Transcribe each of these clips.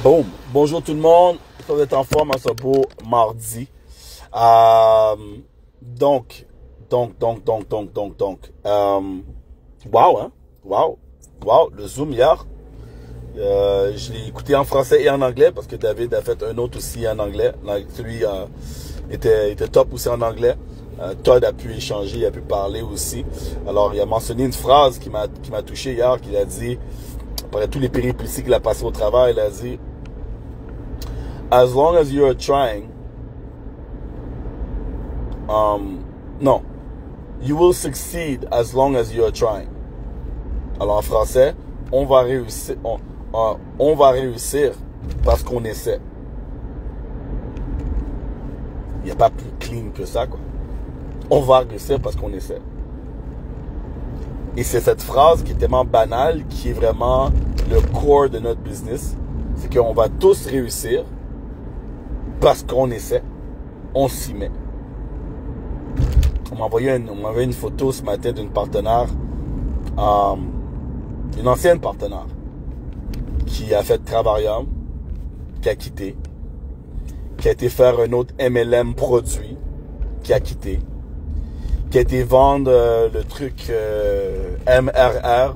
Boom! Bonjour tout le monde, j'espère que vous êtes en forme à ce beau mardi. Donc, wow, hein? Wow, le Zoom hier, je l'ai écouté en français et en anglais parce que David a fait un autre aussi en anglais. Celui était top aussi en anglais. Todd a pu échanger, il a pu parler aussi. Alors, il a mentionné une phrase qui m'a touché hier, qu'il a dit, après tous les péripéties qu'il a passé au travail, il a dit, as long as you're trying, no, you will succeed as long as you're trying. Alors en français, on va réussir parce qu'on essaie. Il n'y a pas plus clean que ça, quoi. On va réussir parce qu'on essaie. Et c'est cette phrase qui est tellement banale, qui est vraiment le core de notre business. C'est qu'on va tous réussir parce qu'on essaie. On s'y met. On m'a envoyé une photo ce matin d'une partenaire, une ancienne partenaire, qui a fait Travarium, qui a quitté, qui a été faire un autre MLM produit, qui a quitté, qui a été vendre le truc MRR,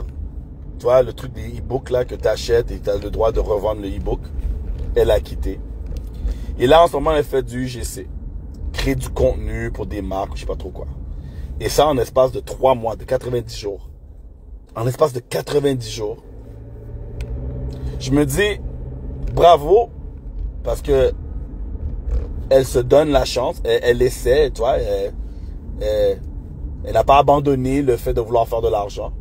tu vois, le truc des e-books là que tu achètes et tu as le droit de revendre le e-book. Elle a quitté. Et là, en ce moment, elle fait du UGC. Créer du contenu pour des marques, je sais pas trop quoi. Et ça en espace de 3 mois, de 90 jours. En espace de 90 jours. Je me dis, bravo, parce que elle se donne la chance, elle essaie, tu vois, elle n'a pas abandonné le fait de vouloir faire de l'argent.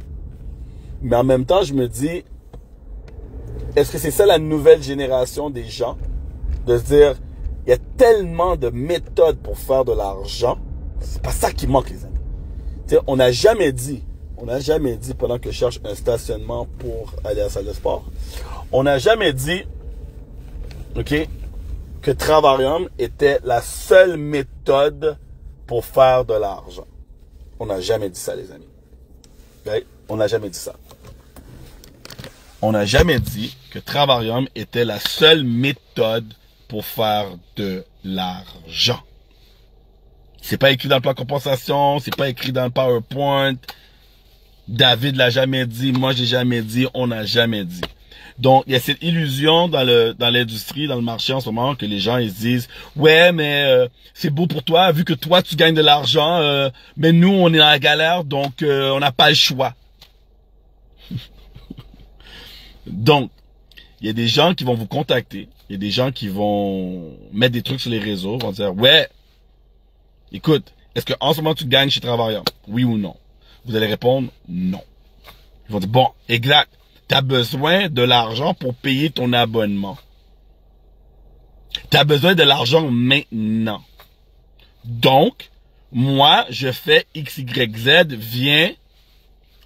Mais en même temps, je me dis, est-ce que c'est ça la nouvelle génération des gens? De se dire, il y a tellement de méthodes pour faire de l'argent. C'est pas ça qui manque, les amis. Tu sais, on n'a jamais dit pendant que je cherche un stationnement pour aller à la salle de sport, on n'a jamais dit, ok, que Travarium était la seule méthode pour faire de l'argent. On n'a jamais dit ça, les amis. Okay? On n'a jamais dit ça. On n'a jamais dit que Travarium était la seule méthode pour faire de l'argent. C'est pas écrit dans le plan de compensation, c'est pas écrit dans le PowerPoint. David l'a jamais dit, moi j'ai jamais dit, on n'a jamais dit. Donc, il y a cette illusion dans l'industrie, dans le marché en ce moment, que les gens ils se disent, ouais, mais c'est beau pour toi, vu que toi tu gagnes de l'argent, mais nous on est dans la galère, donc on n'a pas le choix. Donc, il y a des gens qui vont vous contacter, il y a des gens qui vont mettre des trucs sur les réseaux, vont dire, ouais, écoute, est-ce que en ce moment tu gagnes chez Travarium? Oui ou non? Vous allez répondre non. Ils vont dire, bon, exact. Tu as besoin de l'argent pour payer ton abonnement. Tu as besoin de l'argent maintenant. Donc, moi, je fais X, Y, Z, viens,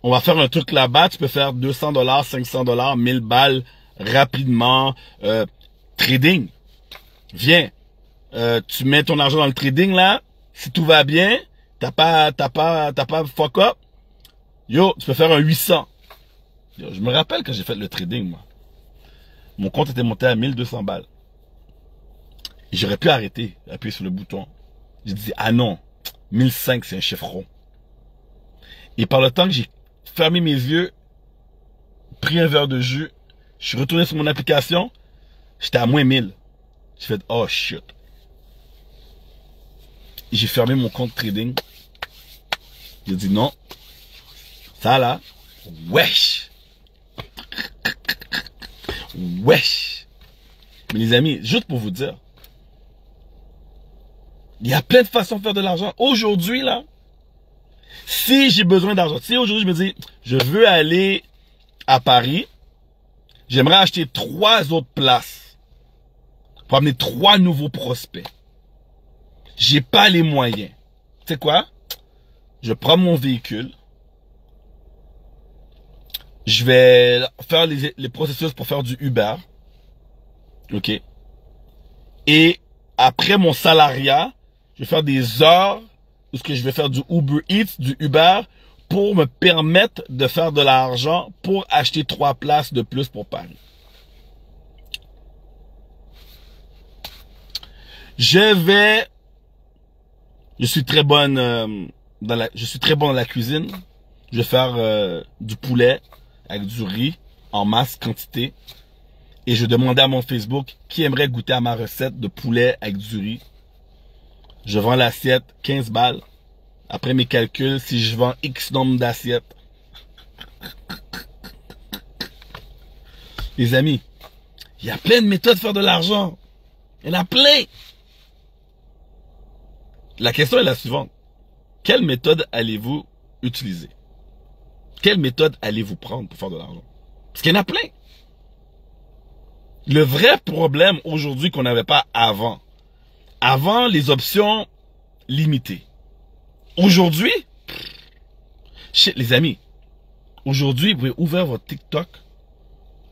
on va faire un truc là-bas, tu peux faire 200 $, 500 $, 1000 balles rapidement, trading. Viens, tu mets ton argent dans le trading là, si tout va bien, t'as pas fuck up, yo, tu peux faire un 800. Yo, je me rappelle quand j'ai fait le trading, moi. Mon compte était monté à 1200 balles. Et j'aurais pu arrêter, appuyer sur le bouton. J'ai dit, ah non, 1500 c'est un chiffre rond. Et par le temps que j'ai fermé mes yeux, pris un verre de jus, je suis retourné sur mon application, j'étais à moins 1000. J'ai fait, oh shit. Et j'ai fermé mon compte trading. J'ai dit non. Ça là, wesh. Wesh. Mais les amis, juste pour vous dire, il y a plein de façons de faire de l'argent. Aujourd'hui là, si j'ai besoin d'argent, si aujourd'hui je me dis, je veux aller à Paris, j'aimerais acheter 3 autres places pour amener 3 nouveaux prospects. J'ai pas les moyens. Tu sais quoi? Je prends mon véhicule. Je vais faire les processus pour faire du Uber. OK? Et après mon salariat, je vais faire des heures où je vais faire du Uber Eats, du Uber, pour me permettre de faire de l'argent pour acheter 3 places de plus pour Paris. Je suis très bonne je suis très bon dans la cuisine. Je vais faire du poulet avec du riz en masse quantité. Et je demandais à mon Facebook qui aimerait goûter à ma recette de poulet avec du riz. Je vends l'assiette 15 balles. Après mes calculs, si je vends X nombre d'assiettes. Les amis, il y a plein de méthodes de faire de l'argent. Il y en a plein. La question est la suivante. Quelle méthode allez-vous utiliser? Quelle méthode allez-vous prendre pour faire de l'argent? Parce qu'il y en a plein. Le vrai problème aujourd'hui qu'on n'avait pas avant. Avant, les options limitées. Aujourd'hui, les amis, aujourd'hui, vous pouvez ouvrir votre TikTok,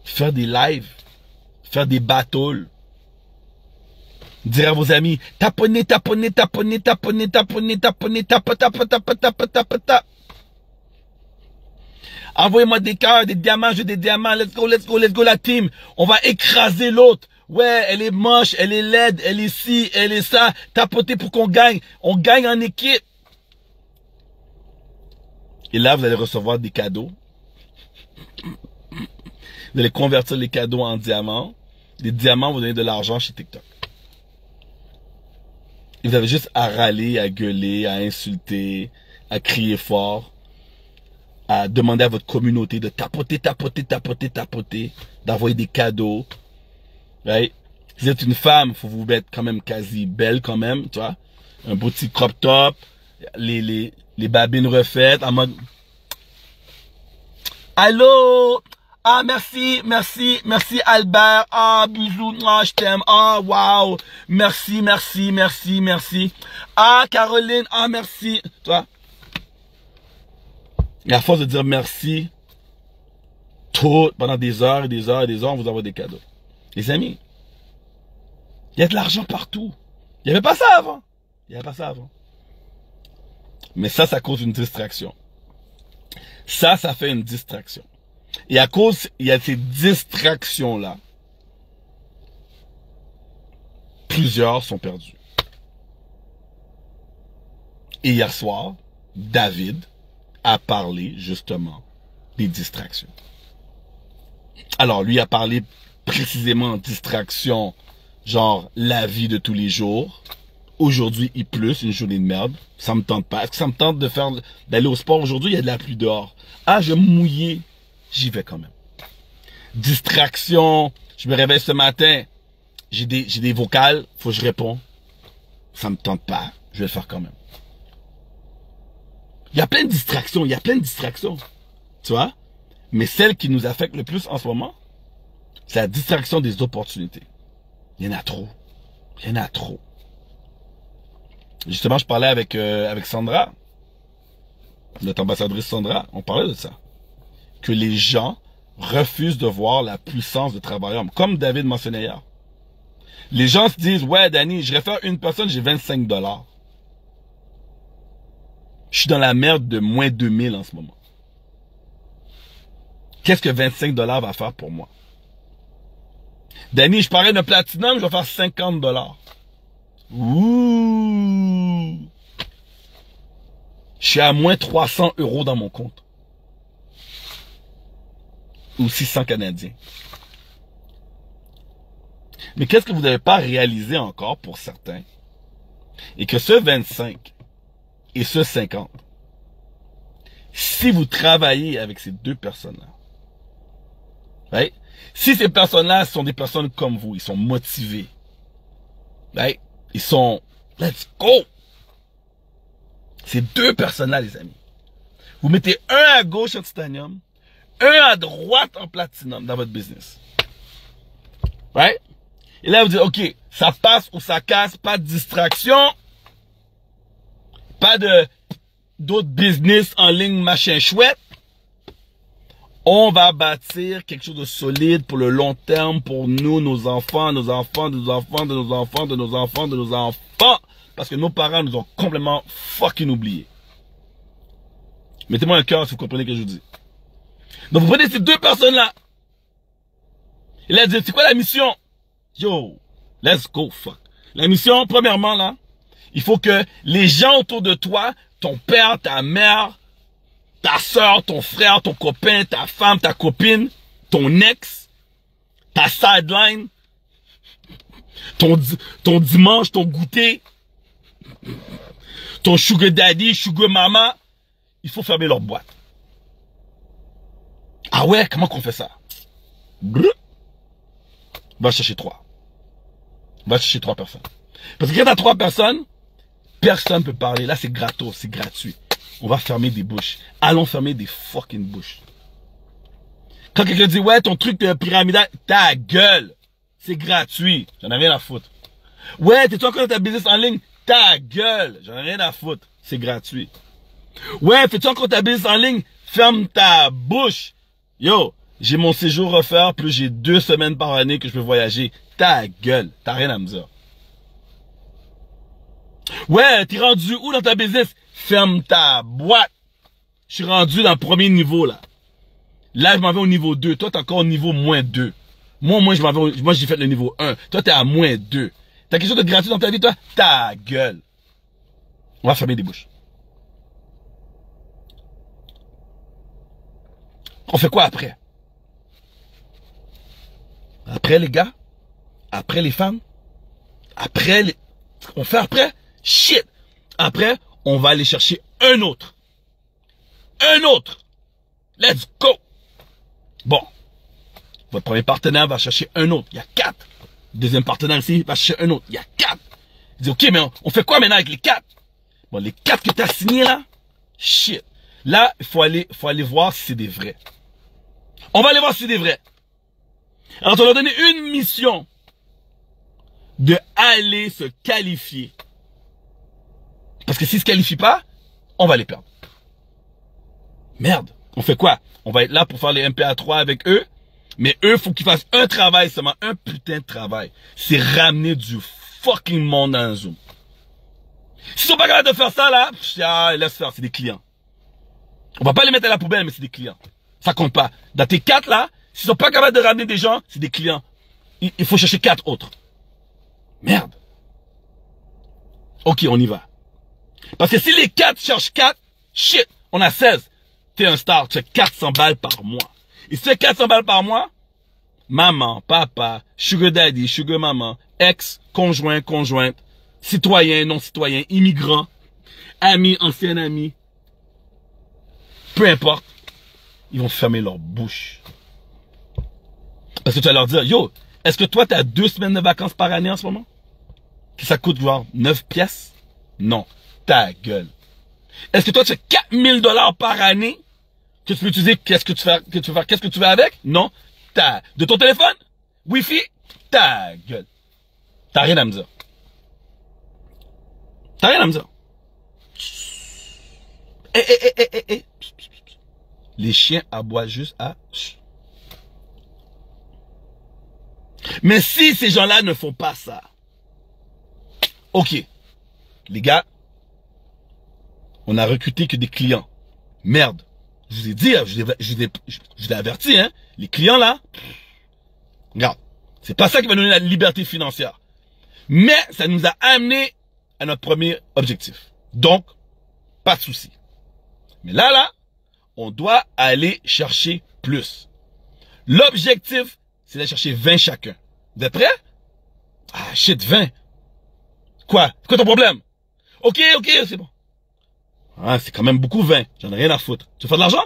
faire des lives, faire des battles, dire à vos amis, taponnez, taponnez, taponnez, taponnez, taponnez, taponnez, tap, tap, tap, tap, tap, tap. Envoyez-moi des cœurs, des diamants, j'ai des diamants, let's go, let's go, let's go la team. On va écraser l'autre. Ouais, elle est moche, elle est laide, elle est ci, elle est ça. Tapotez pour qu'on gagne. On gagne en équipe. Et là, vous allez recevoir des cadeaux. Vous allez convertir les cadeaux en diamants. Les diamants vont donner de l'argent chez TikTok. Et vous avez juste à râler, à gueuler, à insulter, à crier fort, à demander à votre communauté de tapoter, tapoter, tapoter, tapoter, d'envoyer des cadeaux. Right? Si vous êtes une femme, faut vous mettre quand même quasi belle quand même, tu vois. Un beau petit crop top, les babines refaites, en mode... Allô? Ah, merci, merci, merci Albert. Ah, bisous, ah, je t'aime. Ah, wow. Merci, merci, merci, merci. Ah, Caroline, ah, merci. Tu vois? Et à force de dire merci, pendant des heures et des heures et des heures, on vous envoie des cadeaux. Les amis, il y a de l'argent partout. Il n'y avait pas ça avant. Il n'y avait pas ça avant. Mais ça cause une distraction. Ça fait une distraction. Et à cause, il y a ces distractions-là, plusieurs sont perdus. Et hier soir, David a parlé justement des distractions. Alors, lui a parlé précisément de distraction, genre la vie de tous les jours. Aujourd'hui, il pleut, c'est une journée de merde. Ça me tente pas. Est-ce que ça me tente d'aller au sport aujourd'hui? Il y a de la pluie dehors. Ah, je vais me mouiller. J'y vais quand même. Distraction. Je me réveille ce matin. J'ai des vocales. Faut que je réponds. Ça me tente pas. Je vais le faire quand même. Il y a plein de distractions. Il y a plein de distractions. Tu vois? Mais celle qui nous affecte le plus en ce moment, c'est la distraction des opportunités. Il y en a trop. Il y en a trop. Justement, je parlais avec Sandra, notre ambassadrice Sandra, on parlait de ça. Que les gens refusent de voir la puissance de travailleur. Comme David mentionnait hier. Les gens se disent, ouais, Danny, je réfère une personne, j'ai 25 $. Je suis dans la merde de moins 2000 en ce moment. Qu'est-ce que 25 $ va faire pour moi? Danny, je parlais de platinum, je vais faire 50 $. Ouh! Je suis à moins 300 € dans mon compte. Ou 600 Canadiens. Mais qu'est-ce que vous n'avez pas réalisé encore pour certains? Et que ce 25 et ce 50, si vous travaillez avec ces deux personnes-là, right? Si ces personnes-là sont des personnes comme vous, ils sont motivés, right? Ils sont, let's go! Ces deux personnes-là, les amis. Vous mettez un à gauche en titanium, un à droite en platinum dans votre business. Right? Et là, vous dites, OK, ça passe ou ça casse, pas de distraction, pas d'autres business en ligne, machin chouette. On va bâtir quelque chose de solide pour le long terme, pour nous, nos enfants, nos enfants, de nos enfants, de nos enfants, de nos enfants, de nos enfants. Parce que nos parents nous ont complètement fucking oubliés. Mettez-moi un cœur si vous comprenez ce que je vous dis. Donc vous prenez ces deux personnes-là. Et là, vous dites, c'est quoi la mission? Yo, let's go, fuck. La mission, premièrement, là, il faut que les gens autour de toi, ton père, ta mère, ta soeur, ton frère, ton copain, ta femme, ta copine, ton ex, ta sideline, ton dimanche, ton goûter, ton sugar daddy, sugar mama, il faut fermer leur boîte. Ah ouais, comment qu'on fait ça? Brrr. Va chercher 3. Va chercher 3 personnes. Parce que quand t'as 3 personnes, personne peut parler. Là, c'est gratos, c'est gratuit. On va fermer des bouches. Allons fermer des fucking bouches. Quand quelqu'un dit, ouais, ton truc de pyramidal, ta gueule. C'est gratuit. J'en ai rien à foutre. Ouais, t'es-tu encore dans ta business en ligne? Ta gueule. J'en ai rien à foutre. C'est gratuit. Ouais, fais-tu encore ta business en ligne? Ferme ta bouche. Yo, j'ai mon séjour refaire, plus j'ai 2 semaines par année que je peux voyager. Ta gueule. T'as rien à me dire. Ouais, t'es rendu où dans ta business? Ferme ta boîte. Je suis rendu dans le premier niveau, là. Là, je m'en vais au niveau 2. Toi, t'es encore au niveau moins 2. Moi, j'ai fait le niveau 1. Toi, t'es à moins 2. T'as quelque chose de gratuit dans ta vie, toi? Ta gueule. On va fermer des bouches. On fait quoi après? Après, les gars? Après, les femmes? Après, les... On fait après? Shit! Après, on va aller chercher un autre. Un autre! Let's go! Bon. Votre premier partenaire va chercher un autre. Il y a 4. Deuxième partenaire ici va chercher un autre. Il y a 4. Il dit, ok, mais on fait quoi maintenant avec les 4? Bon, les 4 que tu as signés là, shit. Là, il faut aller voir si c'est des vrais. On va aller voir si c'est des vrais. Alors, on leur donné une mission de aller se qualifier. Parce que s'ils se qualifient pas, on va les perdre. Merde. On fait quoi? On va être là pour faire les MPA3 avec eux. Mais eux, faut qu'ils fassent un travail seulement. Un putain de travail. C'est ramener du fucking monde dans un Zoom. S'ils sont pas capables de faire ça, là, laisse faire, c'est des clients. On va pas les mettre à la poubelle, mais c'est des clients. Ça compte pas. Dans tes 4 là, s'ils sont pas capables de ramener des gens, c'est des clients. Il faut chercher 4 autres. Merde. Ok, on y va. Parce que si les 4 cherchent 4, shit, on a 16. T'es un star, tu fais 400 balles par mois. Et si tu fais 400 balles par mois, maman, papa, sugar daddy, sugar maman, ex, conjoint, conjointe, citoyen, non citoyen, immigrant, ami, ancien ami, peu importe, ils vont fermer leur bouche. Parce que tu vas leur dire, yo, est-ce que toi, tu as 2 semaines de vacances par année en ce moment? Que ça coûte genre 9 pièces? Non. Ta gueule. Est-ce que toi, tu as 4000 $ par année que tu peux utiliser? Qu'est-ce que tu veux avec? Non. De ton téléphone? Wi-Fi? Ta gueule. T'as rien à me dire. T'as rien à me dire. Les chiens aboient juste à... Mais si ces gens-là ne font pas ça, ok, les gars, on a recruté que des clients. Merde. Je vous ai dit, je vous ai averti, hein. Les clients là, regarde, c'est pas ça qui va nous donner la liberté financière. Mais ça nous a amené à notre premier objectif. Donc, pas de souci. Mais là, on doit aller chercher plus. L'objectif, c'est d'aller chercher 20 chacun. Vous êtes prêts? Ah, shit, 20. Quoi? C'est quoi ton problème? Ok, c'est bon. Ah, c'est quand même beaucoup 20. J'en ai rien à foutre. Tu veux faire de l'argent?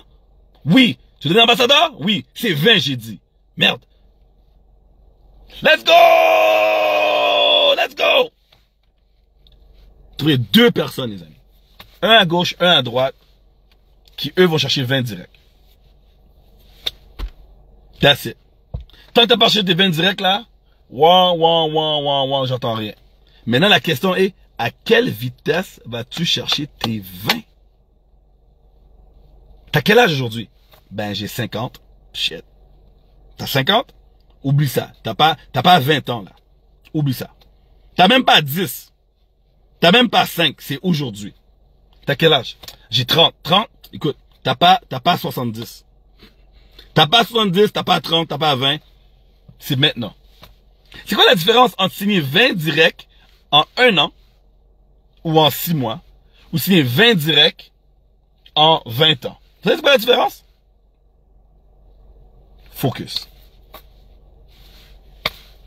Oui. Tu veux devenir ambassadeur? Oui. C'est 20, j'ai dit. Merde. Let's go! Let's go! Trouvez 2 personnes, les amis. Un à gauche, un à droite, qui eux vont chercher 20 directs. That's it. Tant que t'as pas cherché tes 20 directs là, j'entends rien. Maintenant, la question est, à quelle vitesse vas-tu chercher tes 20? T'as quel âge aujourd'hui? Ben, j'ai 50. Shit. T'as 50? Oublie ça. T'as pas 20 ans, là. Oublie ça. T'as même pas 10. T'as même pas 5. C'est aujourd'hui. T'as quel âge? J'ai 30. 30? Écoute, t'as pas 70. T'as pas 70, t'as pas 30, t'as pas 20. C'est maintenant. C'est quoi la différence entre signer 20 directs en 1 an ou en 6 mois, ou signer 20 directs en 20 ans. Vous savez c'est quoi la différence? Focus.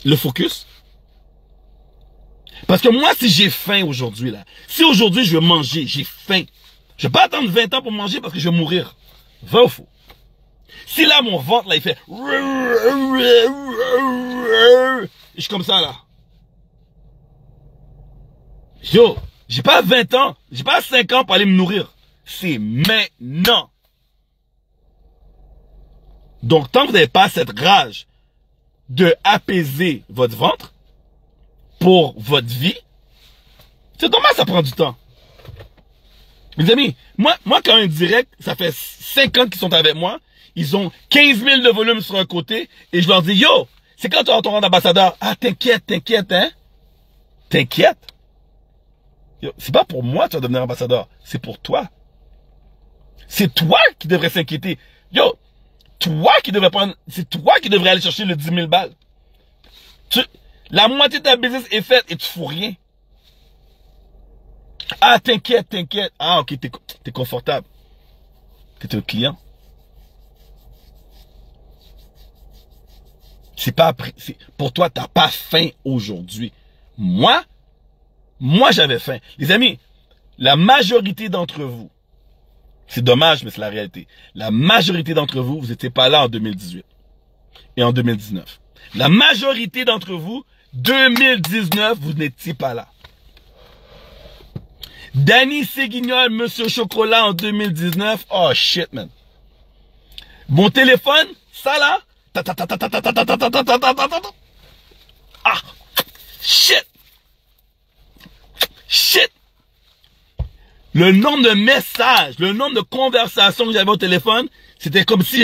Le focus. Parce que moi, si j'ai faim aujourd'hui, là, si aujourd'hui je veux manger, j'ai faim, je vais pas attendre 20 ans pour manger parce que je vais mourir. Vrai ou faux? Si là, mon ventre, là, il fait... Je suis comme ça, là. Yo, j'ai pas 20 ans, j'ai pas 5 ans pour aller me nourrir. C'est maintenant. Donc, tant que vous n'avez pas cette rage de apaiser votre ventre pour votre vie, c'est normal, ça prend du temps. Mes amis, moi, quand un direct, ça fait 5 ans qu'ils sont avec moi, ils ont 15 000 de volume sur un côté, et je leur dis, yo, c'est quand tu auras ton rang d'ambassadeur. Ah, t'inquiète, hein? T'inquiète? C'est pas pour moi que tu vas devenir ambassadeur, c'est pour toi. C'est toi qui devrais s'inquiéter. Yo, toi qui devrais prendre, c'est toi qui devrais aller chercher le 10 000 balles. La moitié de ta business est faite et tu fous rien. Ah, t'inquiète. Ah, ok, t'es confortable. T'es un client. C'est pas, pour toi, t'as pas faim aujourd'hui. Moi, j'avais faim. Les amis, la majorité d'entre vous, c'est dommage, mais c'est la réalité. La majorité d'entre vous, vous n'étiez pas là en 2018 et en 2019. La majorité d'entre vous, 2019, vous n'étiez pas là. Danny Séguignol, Monsieur Chocolat en 2019. Oh shit, man. Mon téléphone, ça là. Ah, shit. Le nombre de messages, le nombre de conversations que j'avais au téléphone, c'était comme si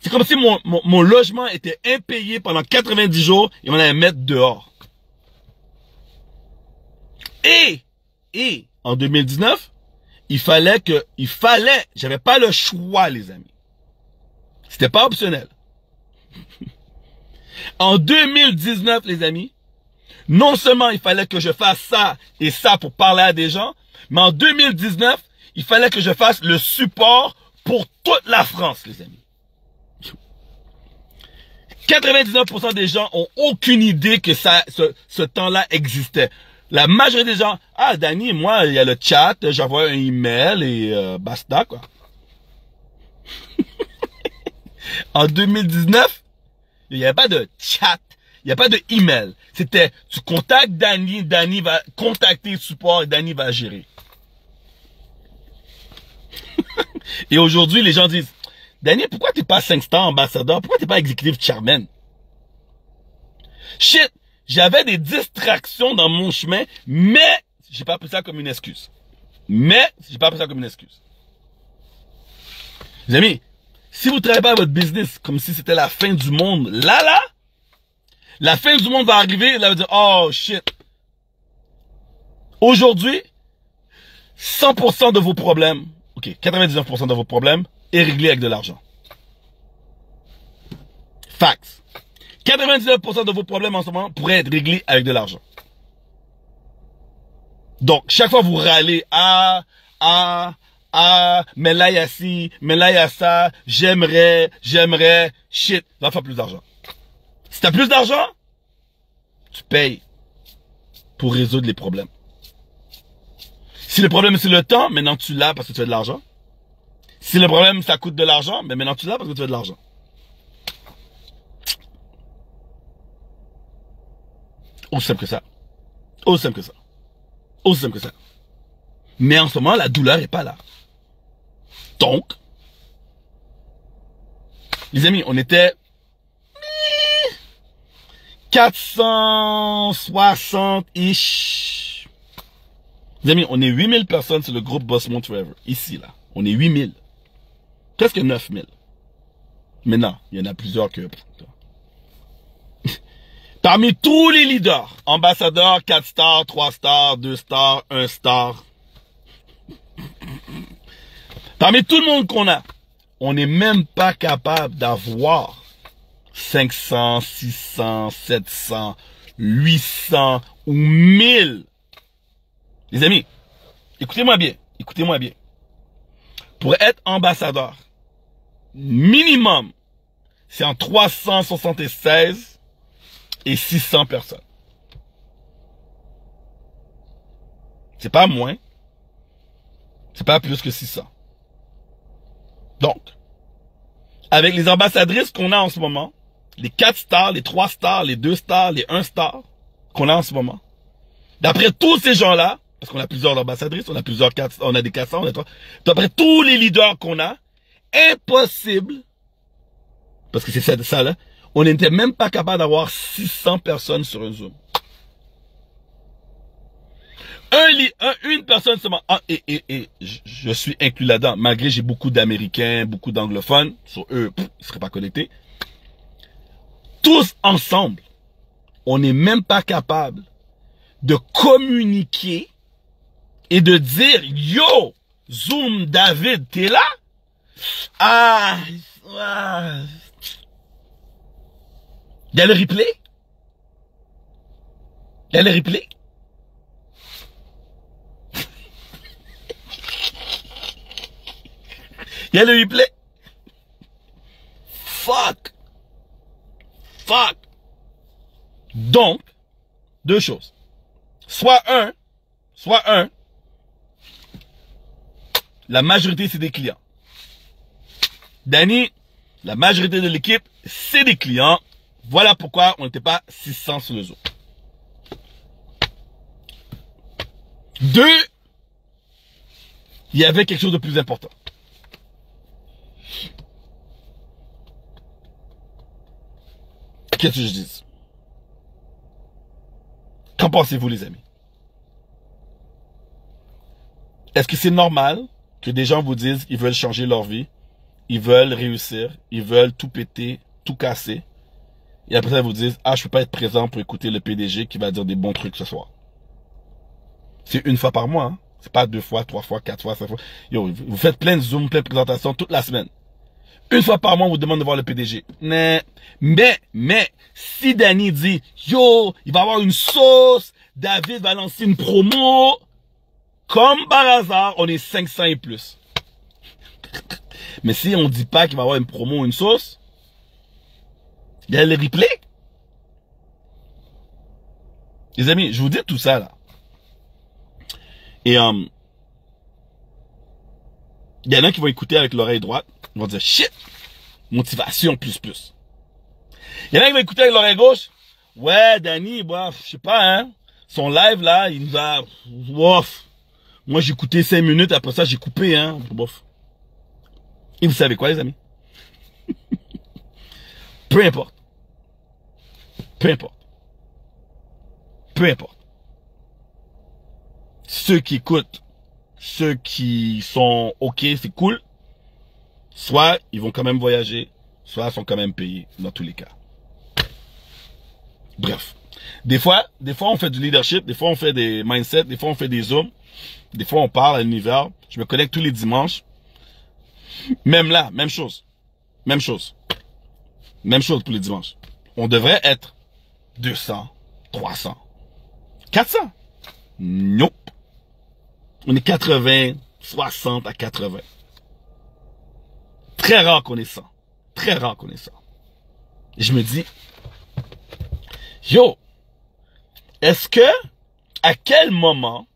c'est comme si mon logement était impayé pendant 90 jours et on allait me mettre dehors. Et, en 2019, j'avais pas le choix, les amis. C'était pas optionnel. En 2019, les amis, non seulement il fallait que je fasse ça et ça pour parler à des gens, mais en 2019, il fallait que je fasse le support pour toute la France, les amis. 99% des gens ont aucune idée que ce temps-là existait. La majorité des gens, ah, Danny, moi, il y a le chat, j'envoie un email et basta, quoi. En 2019, il n'y avait pas de chat, il n'y a pas de email. C'était, tu contactes Danny, Danny va contacter le support et Danny va gérer. Et aujourd'hui, les gens disent, Danny, pourquoi t'es pas 5-star ambassadeur? Pourquoi t'es pas executive chairman? Shit, j'avais des distractions dans mon chemin, mais j'ai pas pris ça comme une excuse. Les amis, si vous travaillez pas votre business comme si c'était la fin du monde, là, la fin du monde va arriver, là, va dire, oh shit. Aujourd'hui, 100% de vos problèmes, ok, 99% de vos problèmes est réglé avec de l'argent. Facts. 99% de vos problèmes en ce moment pourraient être réglés avec de l'argent. Donc, chaque fois vous râlez, mais là il y a ci, mais là il y a ça, j'aimerais, shit, va faire plus d'argent. Si tu as plus d'argent, tu payes pour résoudre les problèmes. Si le problème c'est le temps, maintenant tu l'as parce que tu as de l'argent. Si le problème ça coûte de l'argent, mais maintenant tu l'as parce que tu as de l'argent. Aussi simple que ça. Aussi simple que ça. Aussi simple que ça. Mais en ce moment, la douleur est pas là. Donc, les amis, on était 460-ish. Les amis, on est 8000 personnes sur le groupe Boss Mode Forever. Ici, là. On est 8000. Presque 9000. Mais non, il y en a plusieurs que... Parmi tous les leaders, ambassadeurs, 4 stars, 3 stars, 2 stars, 1 star. Parmi tout le monde qu'on a, on n'est même pas capable d'avoir 500, 600, 700, 800 ou 1000. Les amis, écoutez-moi bien. Écoutez-moi bien. Pour être ambassadeur, minimum, c'est en 376 et 600 personnes. C'est pas moins. C'est pas plus que 600. Donc, avec les ambassadrices qu'on a en ce moment, les 4 stars, les 3 stars, les 2 stars, les 1 star qu'on a en ce moment, d'après tous ces gens-là, parce qu'on a plusieurs ambassadrices, on a des 400, on a 3, d'après tous les leaders qu'on a, impossible, parce que c'est ça là, on n'était même pas capable d'avoir 600 personnes sur un Zoom. Une personne seulement. Et je suis inclus là-dedans. Malgré j'ai beaucoup d'Américains, beaucoup d'anglophones. Sur eux, ils ne seraient pas connectés. Tous ensemble, on n'est même pas capable de communiquer et de dire, yo, Zoom David, t'es là? Il y a le replay? Il y a le replay? Il y a le replay? Fuck. Donc, deux choses. Soit un, la majorité c'est des clients. Danny, la majorité de l'équipe, c'est des clients. Voilà pourquoi on n'était pas 600 sur le Zoom. 2, il y avait quelque chose de plus important. Qu'est-ce que je dis? Qu'en pensez-vous, les amis? Est-ce que c'est normal que des gens vous disent qu'ils veulent changer leur vie, ils veulent réussir, ils veulent tout péter, tout casser, et après ça, ils vous disent, ah, je peux pas être présent pour écouter le PDG qui va dire des bons trucs ce soir. C'est une fois par mois, hein? C'est pas 2 fois, 3 fois, 4 fois, 5 fois. Yo, vous faites plein de Zoom, plein de présentations toute la semaine. Une fois par mois, on vous demande de voir le PDG. Mais, si Danny dit, yo, il va avoir une sauce, David va lancer une promo, comme par hasard, on est 500 et plus. Mais si on dit pas qu'il va avoir une promo ou une sauce, il y a le replay. Les amis, je vous dis tout ça là. Et il y en a qui vont écouter avec l'oreille droite. Ils vont dire, shit, motivation plus. Il y en a qui vont écouter avec l'oreille gauche. Ouais, Danny, je sais pas, hein. Son live, là, il nous a... Bof. Moi, j'ai écouté 5 minutes, après ça, j'ai coupé, hein. Bof. Et vous savez quoi, les amis? Peu importe. Ceux qui écoutent, ceux qui sont OK, c'est cool. Soit ils vont quand même voyager, soit ils sont quand même payés, dans tous les cas. Bref. Des fois, on fait du leadership, des fois on fait des mindsets, des fois on fait des zooms, des fois on parle à l'univers. Je me connecte tous les dimanches. Même là, même chose. Même chose pour les dimanches. On devrait être 200, 300, 400. Nope. On est 80, 60 à 80. Très rare qu'on est 100. Et je me dis, yo, est-ce que, à quel moment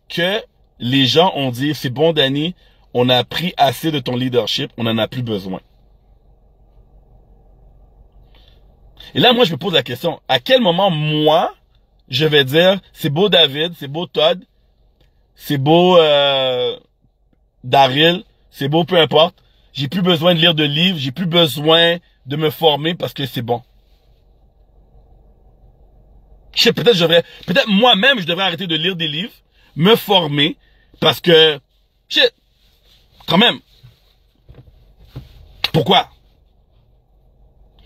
que les gens ont dit, c'est bon Danny, on a pris assez de ton leadership, on n'en a plus besoin. Et là, moi, je me pose la question, à quel moment, moi, je vais dire, c'est beau David, c'est beau Todd, c'est beau Daryl, c'est beau peu importe, j'ai plus besoin de lire de livres, j'ai plus besoin de me former parce que c'est bon. Je sais, peut-être moi-même, je devrais arrêter de lire des livres, me former, parce que, shit, quand même. Pourquoi?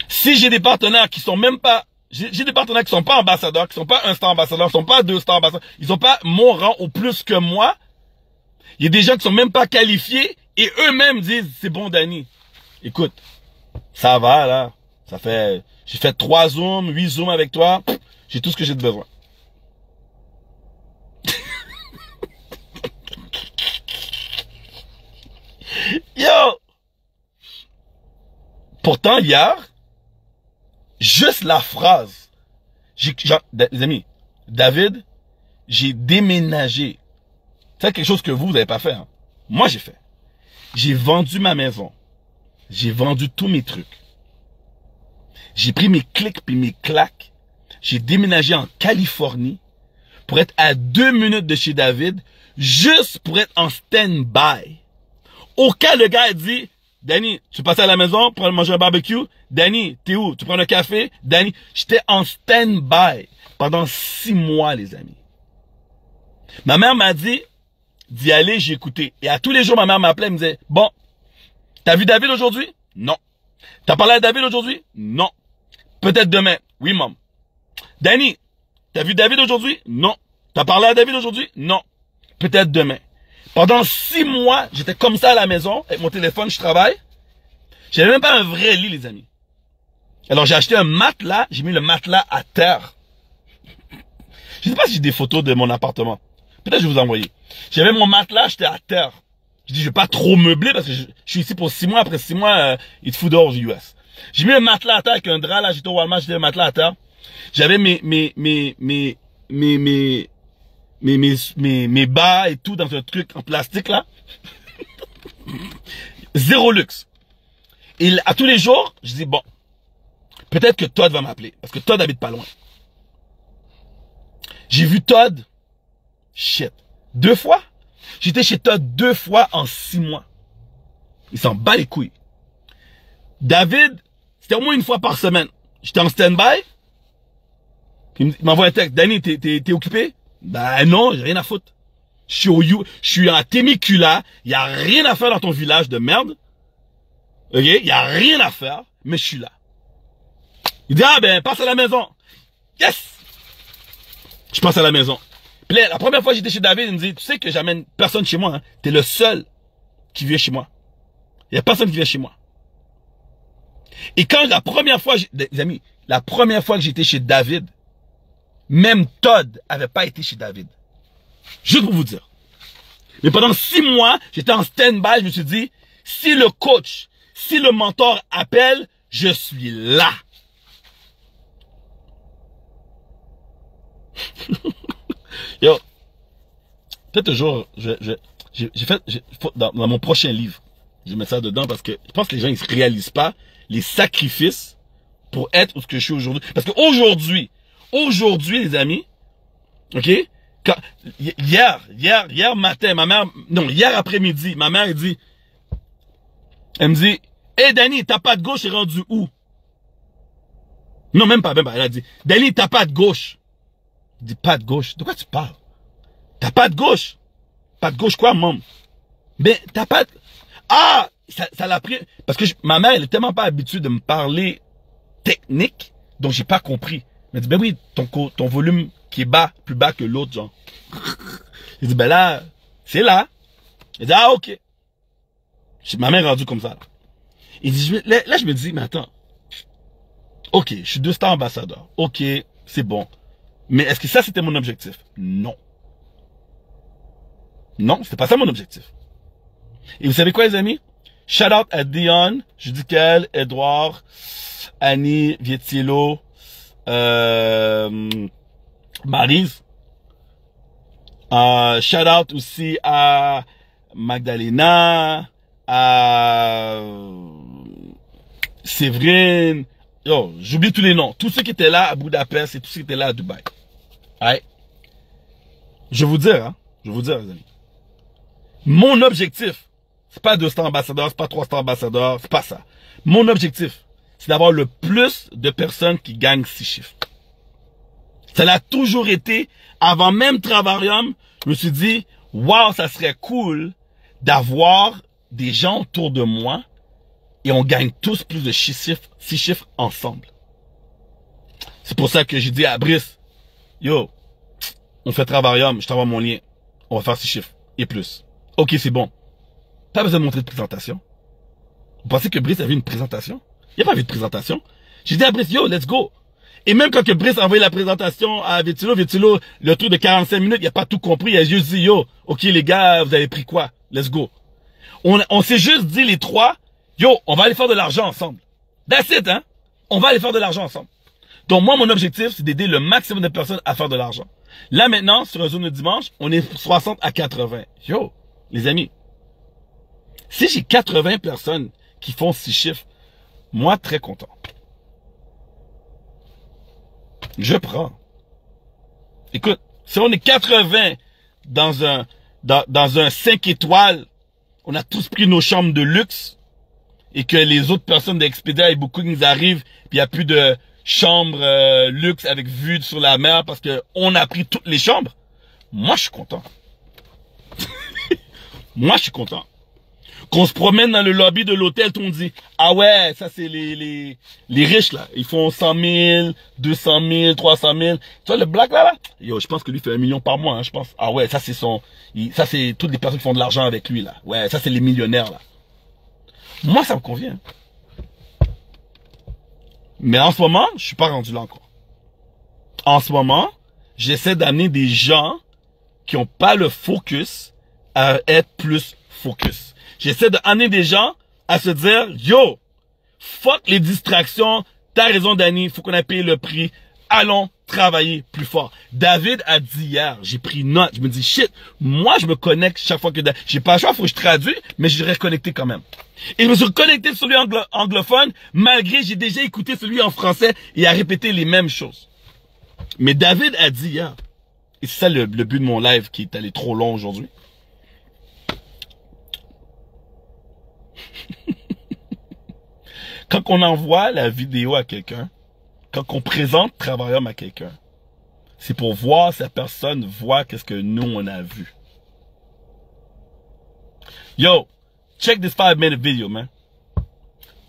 Si j'ai des partenaires qui sont même pas, j'ai des partenaires qui sont pas ambassadeurs, qui sont pas 1 star ambassadeur, qui sont pas 2 stars ambassadeurs, ils sont pas mon rang ou plus que moi. Il y a des gens qui sont même pas qualifiés et eux-mêmes disent, c'est bon Danny. Écoute, ça va là, J'ai fait 3 zooms, 8 zooms avec toi. J'ai tout ce que j'ai de besoin. Yo! Pourtant, hier, juste la phrase. Les amis, David, j'ai déménagé. C'est quelque chose que vous n'avez pas fait. Hein. Moi, j'ai fait. J'ai vendu ma maison. J'ai vendu tous mes trucs. J'ai pris mes clics puis mes claques. J'ai déménagé en Californie pour être à 2 minutes de chez David, juste pour être en stand-by. Au cas le gars dit, Danny, tu passes à la maison pour aller manger un barbecue? Danny, t'es où? Tu prends un café? Danny, j'étais en stand-by pendant 6 mois, les amis. Ma mère m'a dit d'y aller, j'ai écouté. Et à tous les jours, ma mère m'appelait, elle me disait, bon, t'as vu David aujourd'hui? Non. T'as parlé à David aujourd'hui? Non. Peut-être demain. Oui, maman. Danny, t'as vu David aujourd'hui? Non. T'as parlé à David aujourd'hui? Non. Peut-être demain. Pendant 6 mois, j'étais comme ça à la maison, avec mon téléphone, je travaille. J'avais même pas un vrai lit, les amis. Alors, j'ai acheté un matelas, j'ai mis le matelas à terre. Je sais pas si j'ai des photos de mon appartement. Peut-être je vais vous envoyer. J'avais mon matelas, j'étais à terre. Je dis, je vais pas trop meubler parce que je suis ici pour 6 mois. Après 6 mois, il te fout dehors aux US. J'ai mis un matelas à terre avec un drap, là, j'étais au Walmart, j'étais un matelas à terre. J'avais mes bas et tout dans un truc en plastique, là. Zéro luxe. Et à tous les jours, je dis, bon, peut-être que Todd va m'appeler. Parce que Todd habite pas loin. J'ai vu Todd, shit, 2 fois. J'étais chez Todd 2 fois en 6 mois. Il s'en bat les couilles. David, c'était au moins 1 fois par semaine. J'étais en stand-by. Il m'envoie un texte. Danny, t'es occupé? Ben non, j'ai rien à foutre. Je suis à Temecula. Il y a rien à faire dans ton village de merde. Ok? Il y a rien à faire, mais je suis là. Il dit, ah ben, passe à la maison. Yes! Je passe à la maison. Puis là, la première fois que j'étais chez David, il me dit, tu sais que j'amène personne chez moi, hein? T'es le seul qui vient chez moi. Il y a personne qui vient chez moi. Et quand la première fois, les amis, la première fois que j'étais chez David, même Todd avait pas été chez David. Juste pour vous dire. Mais pendant 6 mois, j'étais en stand-by, je me suis dit, si le coach, si le mentor appelle, je suis là. Yo, peut-être un jour, dans mon prochain livre, je mets ça dedans parce que je pense que les gens, ils se réalisent pas les sacrifices pour être où ce que je suis aujourd'hui. Parce qu'aujourd'hui, les amis, ok, hier matin, hier après-midi, ma mère, elle me dit, hey Danny, ta patte gauche est rendue où? Non, même pas, elle a dit, Danny, ta patte gauche. Je dis, patte gauche, de quoi tu parles? Ta patte gauche? Patte gauche quoi, maman? Ben, ta patte, ah, ça l'a pris, parce que ma mère, elle est tellement pas habituée de me parler technique, donc j'ai pas compris. Elle dit, ben oui, ton volume qui est bas, plus bas que l'autre, genre. Je dis, ben là, c'est là. Elle dit, ah, ok. Ma mère est rendue comme ça, là. Il dit, là, je me dis, mais attends. Ok, je suis 2 stars ambassadeur. Ok, c'est bon. Mais est-ce que ça, c'était mon objectif? Non. Non, c'était pas ça mon objectif. Et vous savez quoi, les amis? Shout out à Dion, Judicael, Edouard, Annie, Vietiello, Maryse. Shout out aussi à Magdalena, à Séverine. Yo, j'oublie tous les noms. Tous ceux qui étaient là à Budapest et tous ceux qui étaient là à Dubaï. Ouais. Je vais vous dire, les amis. Mon objectif, c'est pas 200 ambassadeurs, c'est pas 300 ambassadeurs, c'est pas ça. Mon objectif, c'est d'avoir le plus de personnes qui gagnent 6 chiffres. Ça l'a toujours été. Avant même Travarium, je me suis dit, wow, ça serait cool d'avoir des gens autour de moi et on gagne tous plus de 6 chiffres ensemble. C'est pour ça que j'ai dit à Brice, yo, on fait Travarium, je t'envoie mon lien. On va faire 6 chiffres et plus. Ok, c'est bon. Pas besoin de montrer de présentation. Vous pensez que Brice avait une présentation? Il n'y a pas vu de présentation. J'ai dit à Brice, yo, let's go. Et même quand que Brice a envoyé la présentation à Vitulo, le truc de 45 minutes, il a pas tout compris. Il a juste dit, yo, ok les gars, vous avez pris quoi? Let's go. On s'est juste dit les trois, yo, on va aller faire de l'argent ensemble. That's it, hein? On va aller faire de l'argent ensemble. Donc moi, mon objectif, c'est d'aider le maximum de personnes à faire de l'argent. Là maintenant, sur un zone de dimanche, on est 60 à 80. Yo, les amis, si j'ai 80 personnes qui font 6 chiffres, moi, très content. Je prends. Écoute, si on est 80 dans un 5 étoiles, on a tous pris nos chambres de luxe, et que les autres personnes d'Expedia et beaucoup qui nous arrivent, puis il n'y a plus de chambres luxe avec vue sur la mer parce que on a pris toutes les chambres. Moi, je suis content. Moi, je suis content. Qu'on se promène dans le lobby de l'hôtel, on dit, ah ouais, ça c'est les riches là. Ils font 100 000, 200 000, 300 000. Tu vois le black là? Yo, je pense que lui fait 1 million par mois, hein, je pense. Ah ouais, ça c'est ça c'est toutes les personnes qui font de l'argent avec lui là. Ouais, ça c'est les millionnaires là. Moi, ça me convient. Mais en ce moment, je suis pas rendu là encore. En ce moment, j'essaie d'amener des gens qui ont pas le focus à être plus focus. J'essaie d'amener des gens à se dire, yo, fuck les distractions, t'as raison Danny, faut qu'on ait payé le prix, allons travailler plus fort. David a dit hier, j'ai pris note, je me dis, shit, moi je me connecte chaque fois que j'ai pas le choix, faut que je traduise, mais je reste connecté quand même. Et je me suis reconnecté sur celui anglophone, malgré j'ai déjà écouté celui en français et a répété les mêmes choses. Mais David a dit hier, et c'est ça le but de mon live qui est allé trop long aujourd'hui. Quand on envoie la vidéo à quelqu'un, quand on présente Travaillum à quelqu'un, c'est pour voir si la personne voit qu'est-ce que nous on a vu. Yo, check this 5-minute video, man.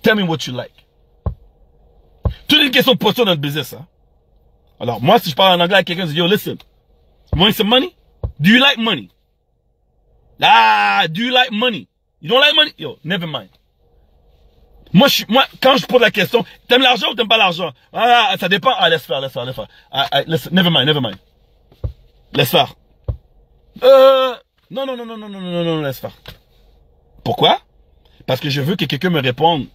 Tell me what you like. Toutes les questions de posture dans le business, hein. Alors, moi, si je parle en anglais à quelqu'un, je dis, yo, listen, you want some money? Do you like money? Ah, do you like money? You don't like money? Yo, never mind. Moi, quand je pose la question, t'aimes l'argent ou t'aimes pas l'argent? Ah, ça dépend. Ah, laisse faire. Never mind. Laisse faire. Non, laisse faire. Pourquoi? Parce que je veux que quelqu'un me réponde.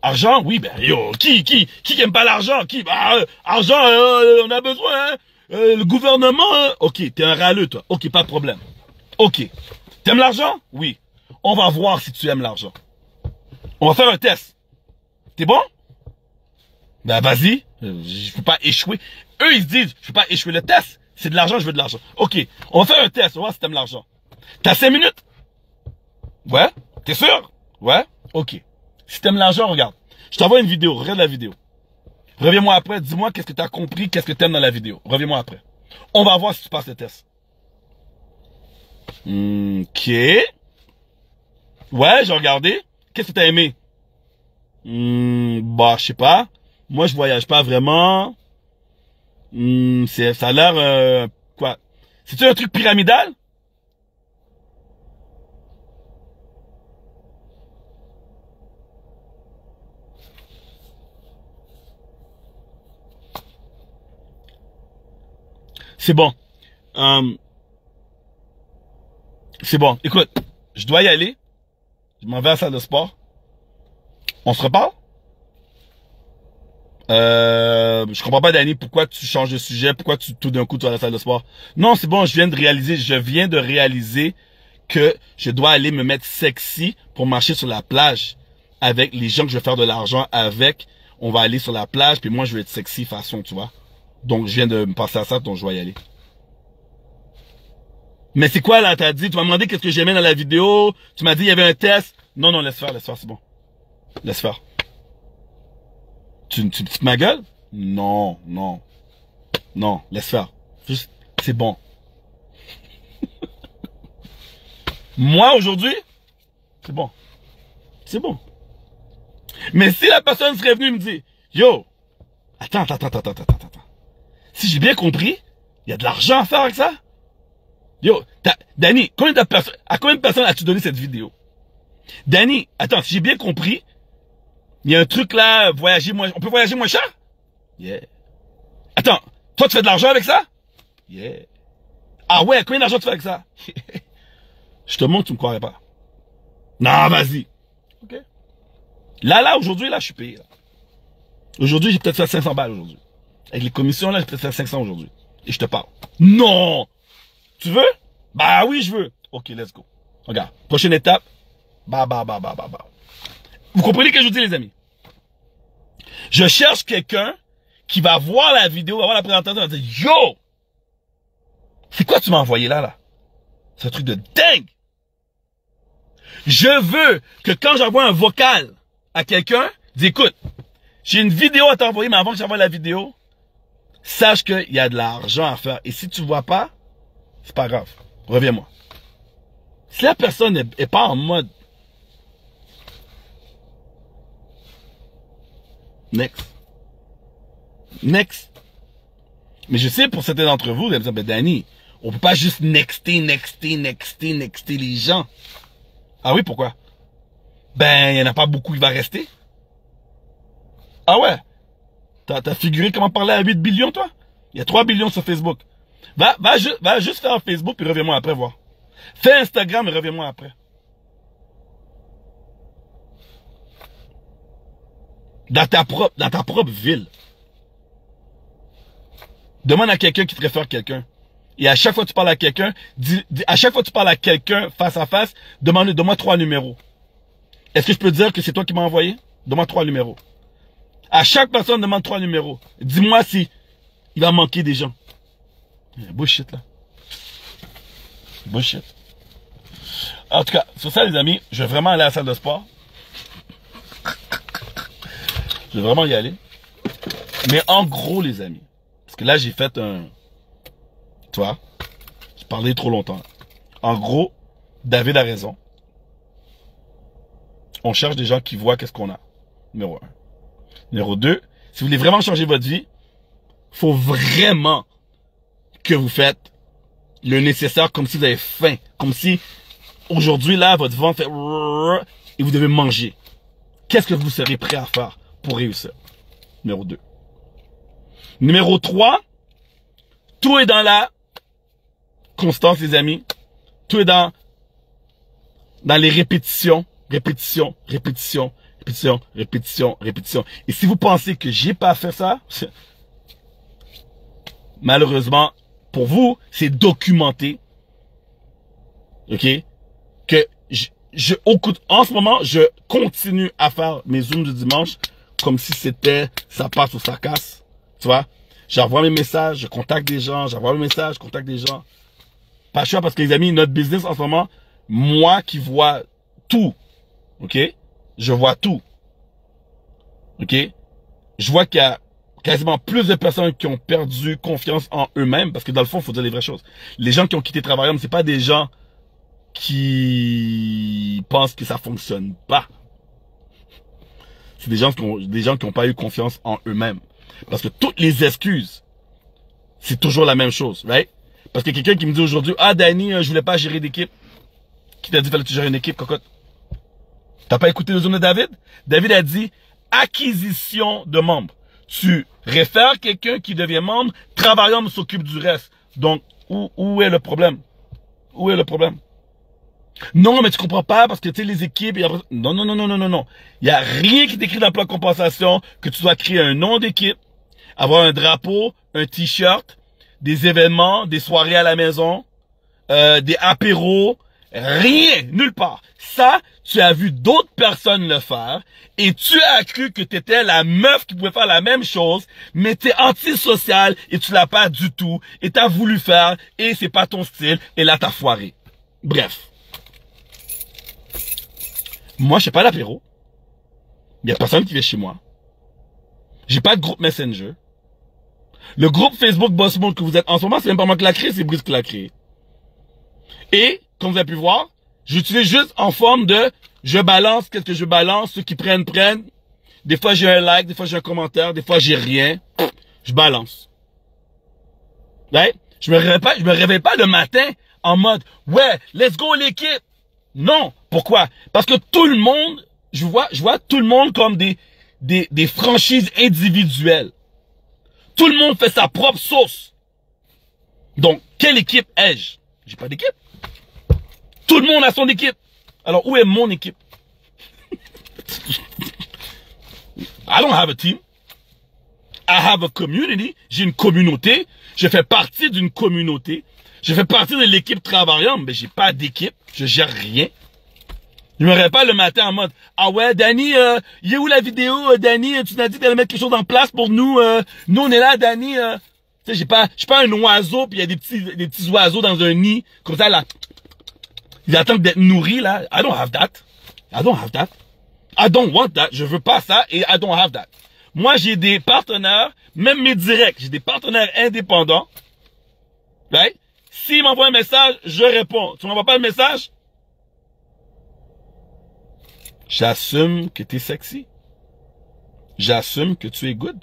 Argent? Oui, ben, yo, qui aime pas l'argent? Argent, on a besoin, hein? Le gouvernement, hein? Ok, t'es un râleux, toi. Ok, pas de problème. Ok. T'aimes l'argent? Oui. On va voir si tu aimes l'argent. On va faire un test. T'es bon? Ben vas-y, je peux pas échouer. Eux ils se disent, je peux pas échouer le test. C'est de l'argent, je veux de l'argent. Ok, on va faire un test, on va voir si t'aimes l'argent. T'as 5 minutes? Ouais? T'es sûr? Ouais? Ok. Si t'aimes l'argent, regarde. Je t'envoie une vidéo, regarde la vidéo. Reviens-moi après, dis-moi qu'est-ce que t'as compris, qu'est-ce que t'aimes dans la vidéo. Reviens-moi après. On va voir si tu passes le test. Ok. Ouais, j'ai regardé. Qu'est-ce que t'as aimé? Bah, je sais pas. Moi, je voyage pas vraiment. Ça a l'air, quoi? C'est-tu un truc pyramidal? C'est bon. C'est bon. Écoute, je dois y aller. Je m'en vais à la salle de sport. On se reparle? Je comprends pas, Danny, pourquoi tu changes de sujet, pourquoi tout d'un coup tu vas à la salle de sport. Non, c'est bon, je viens de réaliser que je dois aller me mettre sexy pour marcher sur la plage avec les gens que je vais faire de l'argent avec. On va aller sur la plage, puis moi je vais être sexy façon, tu vois. Donc je viens de me passer à ça, donc je vais y aller. Mais c'est quoi là, t'as dit, tu m'as demandé qu'est-ce que j'aimais dans la vidéo, tu m'as dit il y avait un test. Non, laisse faire, c'est bon. Laisse faire. Tu te fous de ma gueule? Non, laisse faire. Juste, c'est bon. Moi, aujourd'hui, c'est bon. C'est bon. Mais si la personne serait venue me dire, yo, attends. Si j'ai bien compris, il y a de l'argent à faire avec ça? Yo, Danny, à combien de personnes as-tu donné cette vidéo? Danny, attends, si j'ai bien compris, Il y a un truc là, voyager moins, on peut voyager moins cher? Yeah. Attends, toi tu fais de l'argent avec ça? Yeah. Ah ouais, combien d'argent tu fais avec ça? Je te montre, tu me croirais pas. Non, vas-y. Ok. Là, aujourd'hui, là, je suis payé. Aujourd'hui, j'ai peut-être fait 500 balles aujourd'hui. Avec les commissions, là, j'ai peut-être fait 500 aujourd'hui. Et je te parle. Non! Tu veux? Bah oui, je veux. Ok, let's go. Regarde, prochaine étape. Bah. Vous comprenez ce que je vous dis, les amis? Je cherche quelqu'un qui va voir la vidéo, va voir la présentation, va dire, yo! C'est quoi tu m'as envoyé là? C'est un truc de dingue! Je veux que quand j'envoie un vocal à quelqu'un, dis écoute, j'ai une vidéo à t'envoyer, mais avant que j'envoie la vidéo, sache qu'il y a de l'argent à faire. Et si tu vois pas, c'est pas grave. Reviens-moi. Si la personne n'est pas en mode next. Mais je sais pour certains d'entre vous, vous allez me dire, ben Danny, on peut pas juste nexter les gens. Ah oui, pourquoi? Ben, il y en a pas beaucoup qui va rester. Ah ouais? T'as figuré comment parler à 8 billions, toi? Il y a 3 billions sur Facebook. Va juste faire Facebook et reviens-moi après voir. Fais Instagram et reviens-moi après. Dans ta propre ville. Demande à quelqu'un qui te réfère quelqu'un. Et à chaque fois que tu parles à quelqu'un, à chaque fois que tu parles à quelqu'un face à face, donne-moi 3 numéros. Est-ce que je peux dire que c'est toi qui m'as envoyé? Donne-moi 3 numéros. À chaque personne, demande 3 numéros. Dis-moi si il va manquer des gens. Bullshit, là. Bullshit. En tout cas, sur ça, les amis, je vais vraiment aller à la salle de sport. Je vais vraiment y aller. Mais en gros, les amis, parce que là, j'ai fait un... Tu vois, j'ai parlé trop longtemps. En gros, David a raison. On cherche des gens qui voient qu'est-ce qu'on a. Numéro 1. Numéro 2, si vous voulez vraiment changer votre vie, faut vraiment que vous faites le nécessaire comme si vous avez faim. Comme si aujourd'hui, là, votre ventre fait... et vous devez manger. Qu'est-ce que vous serez prêt à faire pour réussir? Numéro 2. Numéro 3, tout est dans la constance, les amis. Tout est dans les répétitions. Répétition. Et si vous pensez que j'ai pas fait ça, malheureusement, pour vous, c'est documenté. OK? Que en ce moment, je continue à faire mes zooms du dimanche comme si c'était ça passe ou ça casse. Tu vois? J'envoie mes messages, je contacte des gens, j'envoie mes messages, je contacte des gens. Pas cher parce que les amis, notre business en ce moment, moi qui vois tout, ok? Je vois tout. Ok? Je vois qu'il y a quasiment plus de personnes qui ont perdu confiance en eux-mêmes parce que dans le fond, il faut dire les vraies choses. Les gens qui ont quitté Travaillum, c'est pas des gens qui pensent que ça fonctionne pas. C'est des gens qui ont pas eu confiance en eux-mêmes. Parce que toutes les excuses, c'est toujours la même chose, right? Parce que quelqu'un qui me dit aujourd'hui, ah Danny, je voulais pas gérer d'équipe. Qui t'a dit fallait que tu gères une équipe, cocotte? T'as pas écouté le zoom de David? David a dit acquisition de membres. Tu réfères quelqu'un qui devient membre, Travaillum s'occupe du reste. Donc, où est le problème? Où est le problème? Non, mais tu comprends pas parce que tu sais, les équipes... Non. Il y a rien qui t'écrit dans le plan de compensation que tu dois créer un nom d'équipe, avoir un drapeau, un t-shirt, des événements, des soirées à la maison, des apéros, rien, nulle part. Ça, tu as vu d'autres personnes le faire et tu as cru que tu étais la meuf qui pouvait faire la même chose, mais tu es antisocial et tu l'as pas du tout et tu as voulu faire et c'est pas ton style et là t'as foiré. Bref. Moi, je fais pas l'apéro. Il y a personne qui vient chez moi. J'ai pas de groupe Messenger. Le groupe Facebook Boss Mode que vous êtes en ce moment, c'est même pas moi qui l'a créé, c'est Brice qui l'a créé. Et, comme vous avez pu voir, j'utilise juste en forme de je balance, qu'est-ce que je balance, ceux qui prennent. Des fois j'ai un like, des fois j'ai un commentaire, des fois j'ai rien. Je balance. Right? Je me réveille pas le matin en mode ouais, let's go l'équipe. Non. Pourquoi? Parce que tout le monde, je vois tout le monde comme des des franchises individuelles. Tout le monde fait sa propre sauce. Donc, quelle équipe ai-je? J'ai pas d'équipe. Tout le monde a son équipe. Alors, où est mon équipe? I don't have a team. I have a community. J'ai une communauté. Je fais partie d'une communauté. Je fais partie de l'équipe travaillante, mais j'ai pas d'équipe. Je gère rien. Je me réveille pas le matin en mode, ah ouais, Danny, il est où la vidéo, Danny, tu m'as dit d'aller mettre quelque chose en place pour nous, nous on est là, Danny, tu sais, je suis pas un oiseau, puis il y a des petits oiseaux dans un nid, comme ça, là, ils attendent d'être nourris, là. I don't have that. I don't have that. I don't want that. Je veux pas ça, et I don't have that. Moi, j'ai des partenaires, même mes directs, j'ai des partenaires indépendants, right? S'ils m'envoient un message, je réponds. Tu m'envoies pas le message? J'assume que tu es sexy. J'assume que tu es good.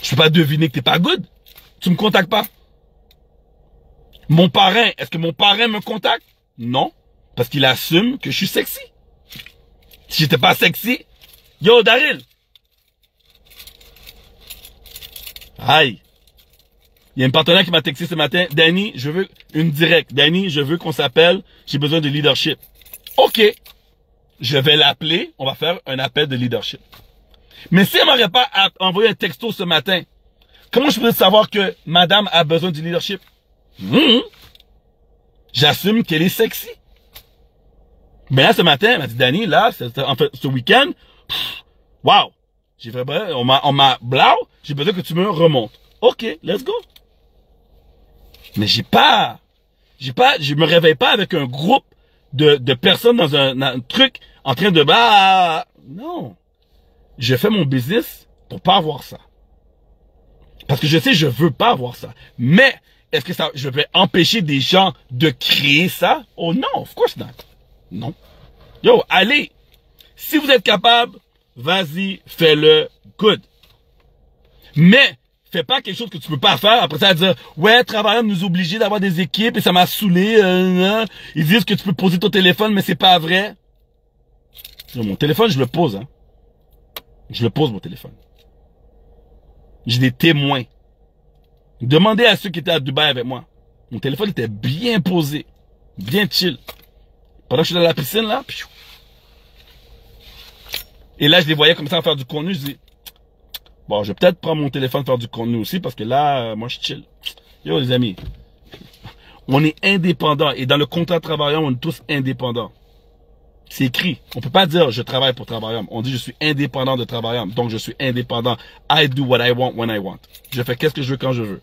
Je peux pas deviner que t'es pas good. Tu me contactes pas. Mon parrain, est-ce que mon parrain me contacte? Non. Parce qu'il assume que je suis sexy. Si j'étais pas sexy, yo Daryl. Aïe. Il y a un partenaire qui m'a texté ce matin. Danny, je veux une directe. Danny, je veux qu'on s'appelle. J'ai besoin de leadership. OK. Je vais l'appeler. On va faire un appel de leadership. Mais si elle m'aurait pas envoyé un texto ce matin, comment je pourrais savoir que madame a besoin du leadership? J'assume qu'elle est sexy. Mais là, ce matin, elle m'a dit, Danny, là, en fait, ce week-end, wow. J'ai vraiment, on m'a blau. J'ai besoin que tu me remontes. OK, let's go. Mais je me réveille pas avec un groupe de personnes dans un truc en train de, non. Je fais mon business pour pas avoir ça. Parce que je sais, je veux pas avoir ça. Mais, est-ce que je vais empêcher des gens de créer ça? Oh non, of course not. Non. Yo, allez. Si vous êtes capable, vas-y, fais-le good. Mais, fais pas quelque chose que tu peux pas faire. Après ça, dire, ouais, travailleurs nous obliger d'avoir des équipes et ça m'a saoulé. Ils disent que tu peux poser ton téléphone, mais c'est pas vrai. Mon téléphone, je le pose, hein. Je le pose, mon téléphone. J'ai des témoins. Demandez à ceux qui étaient à Dubaï avec moi. Mon téléphone était bien posé. Bien chill. Pendant que je suis dans la piscine, là. Et là, je les voyais comme ça faire du contenu. Je dis, bon, je vais peut-être prendre mon téléphone faire du contenu aussi parce que là, moi, je chill. Yo, les amis. On est indépendants. Et dans le contrat travailleur, on est tous indépendants. C'est écrit. On peut pas dire je travaille pour Travailleur. On dit je suis indépendant de Travailleur. Donc je suis indépendant. I do what I want when I want. Je fais qu'est-ce que je veux quand je veux.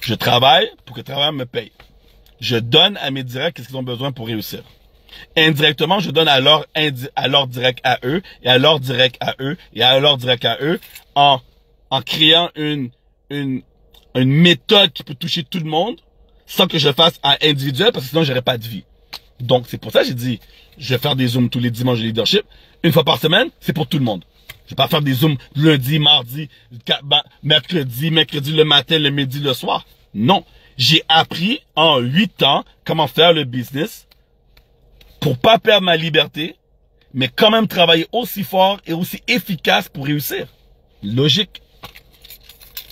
Je travaille pour que Travailleur me paye. Je donne à mes directs qu'est-ce qu'ils ont besoin pour réussir. Indirectement, je donne à leur direct à eux et à leur direct à eux et à leur direct à eux en créant une méthode qui peut toucher tout le monde sans que je fasse à individuel parce que sinon j'aurais pas de vie. Donc, c'est pour ça que j'ai dit, je vais faire des zooms tous les dimanches de leadership. Une fois par semaine, c'est pour tout le monde. Je vais pas faire des zooms lundi, mardi, mercredi le matin, le midi, le soir. Non. J'ai appris en 8 ans comment faire le business pour pas perdre ma liberté, mais quand même travailler aussi fort et aussi efficace pour réussir. Logique.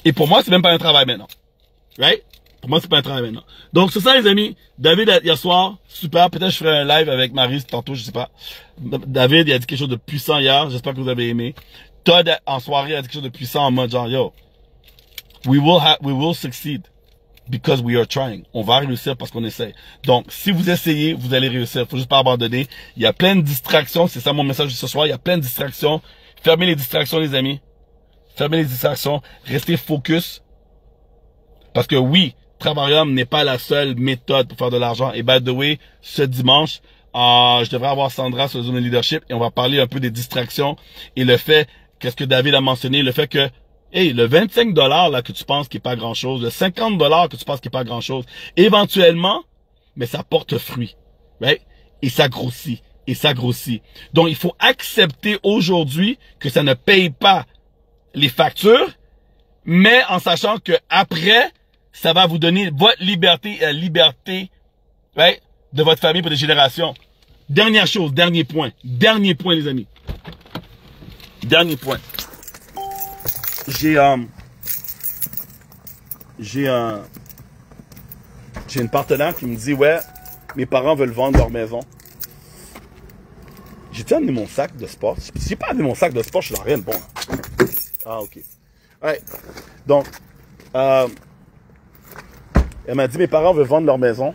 Et pour moi, c'est même pas un travail maintenant. Right? Pour moi, c'est pas un travail maintenant. Donc, c'est ça, les amis. David, hier soir, super. Peut-être que je ferai un live avec Marie tantôt, je sais pas. David, il a dit quelque chose de puissant hier. J'espère que vous avez aimé. Todd, en soirée, a dit quelque chose de puissant en mode genre, yo, we will succeed because we are trying. On va réussir parce qu'on essaie. Donc, si vous essayez, vous allez réussir. Faut juste pas abandonner. Il y a plein de distractions. C'est ça mon message de ce soir. Il y a plein de distractions. Fermez les distractions, les amis. Fermez les distractions. Restez focus. Parce que oui, Travailleur n'est pas la seule méthode pour faire de l'argent. Et by the way, ce dimanche, je devrais avoir Sandra sur le Zoom de leadership et on va parler un peu des distractions et le fait, qu'est-ce que David a mentionné, le fait que, hey, le 25 $ là que tu penses qui est pas grand chose, le 50 $ que tu penses qui est pas grand chose, éventuellement, mais ça porte fruit, right? Et ça grossit, et ça grossit. Donc, il faut accepter aujourd'hui que ça ne paye pas les factures, mais en sachant que après, ça va vous donner votre liberté et la liberté, right, de votre famille pour des générations. Dernière chose, dernier point, les amis. Dernier point. J'ai une partenaire qui me dit, ouais, mes parents veulent vendre leur maison. J'ai-tu amené mon sac de sport? Si j'ai pas amené mon sac de sport, je suis dans rien de bon. Ah, ok. Ouais. Donc, elle m'a dit, mes parents veulent vendre leur maison.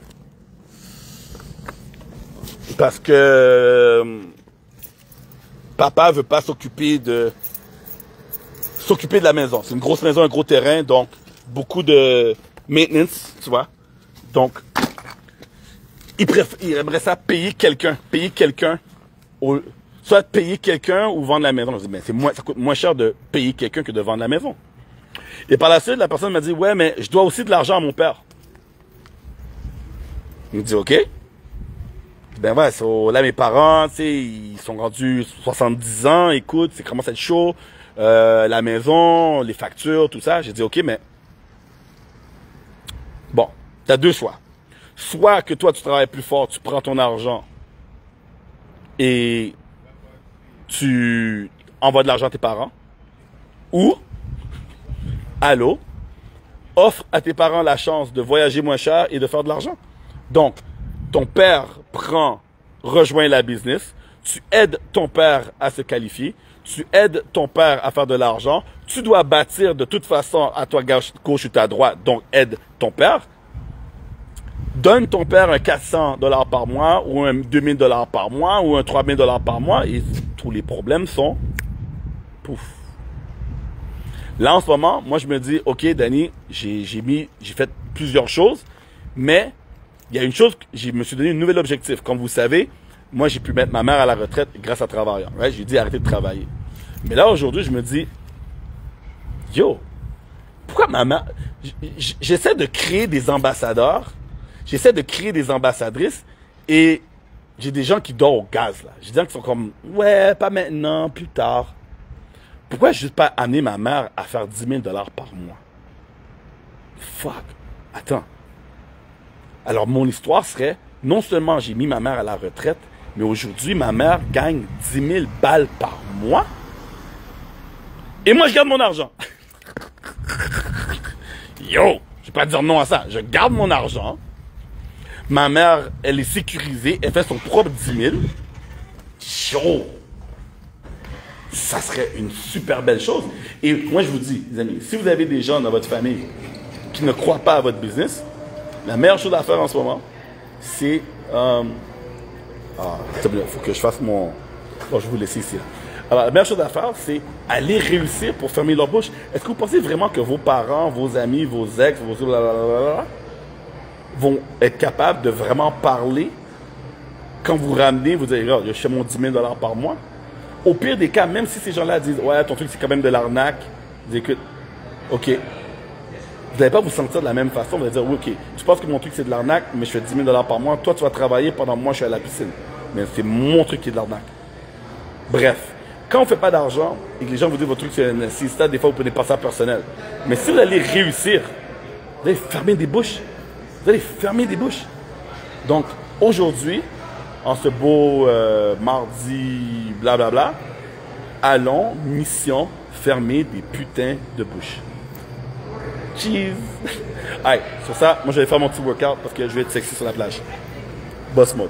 Parce que papa veut pas s'occuper de la maison. C'est une grosse maison, un gros terrain, donc beaucoup de maintenance, tu vois. Donc, il aimerait ça payer quelqu'un, soit payer quelqu'un ou vendre la maison. Je dis, ben, ça coûte moins cher de payer quelqu'un que de vendre la maison. Et par la suite, la personne m'a dit, ouais, mais je dois aussi de l'argent à mon père. Il me dit, ok. Ben ouais, là mes parents, tu sais, ils sont rendus 70 ans, écoute, c'est commence à être chaud, la maison, les factures, tout ça. J'ai dit, ok, mais bon, t'as deux choix. Soit que toi, tu travailles plus fort, tu prends ton argent et tu envoies de l'argent à tes parents, ou, allô, offre à tes parents la chance de voyager moins cher et de faire de l'argent. Donc, ton père rejoint la business, tu aides ton père à se qualifier, tu aides ton père à faire de l'argent, tu dois bâtir de toute façon à toi gauche ou à droite, donc aide ton père. Donne ton père un 400 $ par mois ou un 2000 $ par mois ou un 3000 $ par mois et tous les problèmes sont pouf. Là, en ce moment, moi, je me dis, OK, Danny, j'ai fait plusieurs choses, mais il y a une chose, je me suis donné un nouvel objectif. Comme vous savez, moi, j'ai pu mettre ma mère à la retraite grâce à Travaillant. Ouais, j'ai dit arrêter de travailler. Mais là, aujourd'hui, je me dis, yo, pourquoi ma mère... J'essaie de créer des ambassadeurs, j'essaie de créer des ambassadrices, et j'ai des gens qui dorment au gaz, là. J'ai des gens qui sont comme, ouais, pas maintenant, plus tard. Pourquoi je ne vais pas amener ma mère à faire 10 000 $ par mois? Fuck. Attends. Alors, mon histoire serait, non seulement j'ai mis ma mère à la retraite, mais aujourd'hui, ma mère gagne 10 000 balles par mois. Et moi, je garde mon argent. Yo, je vais pas dire non à ça. Je garde mon argent. Ma mère, elle est sécurisée. Elle fait son propre 10 000. Yo. Ça serait une super belle chose. Et moi, je vous dis, les amis, si vous avez des gens dans votre famille qui ne croient pas à votre business, la meilleure chose à faire en ce moment, c'est... il faut que je fasse mon... Bon, je vais vous laisser ici. Là. Alors, la meilleure chose à faire, c'est aller réussir pour fermer leur bouche. Est-ce que vous pensez vraiment que vos parents, vos amis, vos ex, vos... vont être capables de vraiment parler quand vous ramenez, vous dites, regarde, je fais mon 10 000 $ par mois? Au pire des cas, même si ces gens-là disent, ouais, ton truc, c'est quand même de l'arnaque, vous dites, écoute, OK, vous n'allez pas vous sentir de la même façon. Vous allez dire, oui, OK, tu penses que mon truc, c'est de l'arnaque, mais je fais 10 000 $ par mois. Toi, tu vas travailler pendant que moi, je suis à la piscine. Mais c'est mon truc qui est de l'arnaque. Bref, quand on ne fait pas d'argent et que les gens vous disent, votre truc, c'est une nécessité, des fois, vous prenez pas ça personnel. Mais si vous allez réussir, vous allez fermer des bouches. Vous allez fermer des bouches. Donc, aujourd'hui, en ce beau mardi, blablabla, allons, mission, fermer des putains de bouches. Cheese! Allez, sur ça, moi je vais faire mon petit workout parce que je vais être sexy sur la plage. Boss mode.